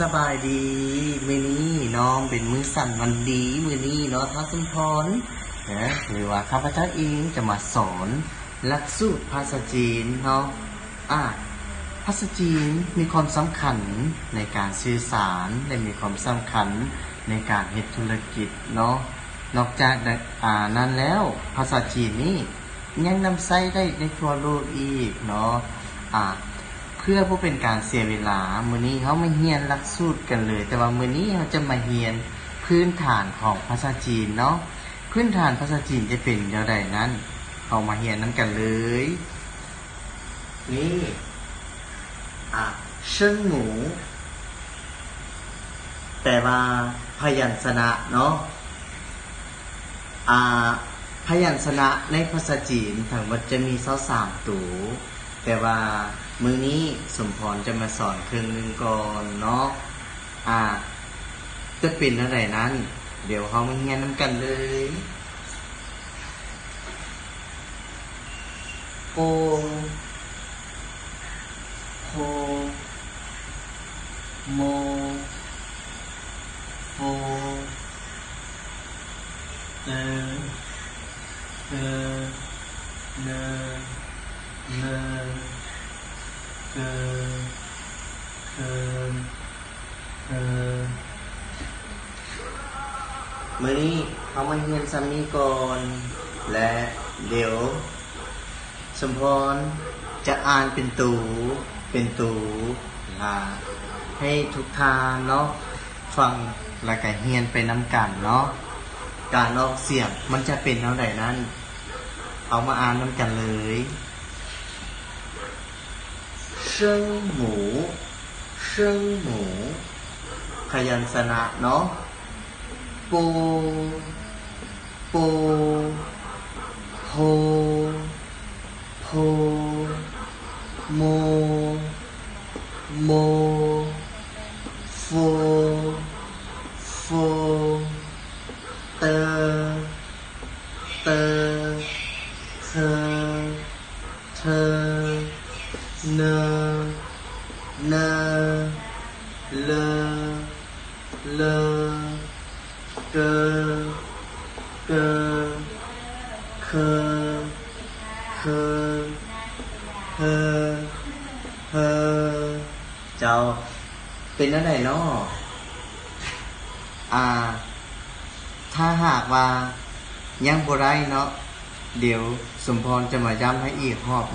สบายดีมื้อนี้น้องเป็นมื้อสั่นวันดีมื้อนี้เนาะท้าวสมพรนะหรือว่าข้าพเจ้าเองจะมาสอนหลักสูตรภาษาจีนเนาะภาษาจีนมีความสำคัญในการสื่อสารและมีความสำคัญในการเฮ็ดธุรกิจเนาะนอกจากนั้นแล้วภาษาจีนนี้ยังนำใช้ได้ในทั่วโลกอีกเนาะเพื่อบ่เป็นการเสียเวลามื้อนี้เฮามาเรียนหลักสูตรกันเลย แต่ว่ามื้อนี้เฮาจะมาเรียนพื้นฐานของภาษาจีนเนาะพื้นฐานภาษาจีนจะเป็นแนวใดนั้นเฮามาเรียนนำกันเลยนี่เชิงหมูแต่ว่าพยัญชนะเนาะพยัญชนะในภาษาจีนทั้งหมดจะมี23ตัวแต่ว่ามื้อนี้สมพรจะมาสอนครึ่งนึงก่อนเนาะจะเป็นอะไรนั้น เดี๋ยวเฮามาเรียนนำกันเลยโปโพโมโฟเตเตเนเนเกเคเคมื้อนี้เฮามาเรียนซ้ำนี้ก่อนและเดี๋ยวสมพรจะอ่านเป็นตูให้ทุกทานเนาะฟังแล้วก็เรียนไปนำกันเนาะการออกเสียงมันจะเป็นเท่าใดนั้นเอามาอ่านนำกันเลยเชิงหมูพยัญชนะเนาะปูโพโมโฟเตเคเนเลเกเคเจ้าเป็นอะไรเนาะถ้าหากว่ายังบ่ได้เนาะเดี๋ยวสมพรจะมาย้ำให้อีกรอบ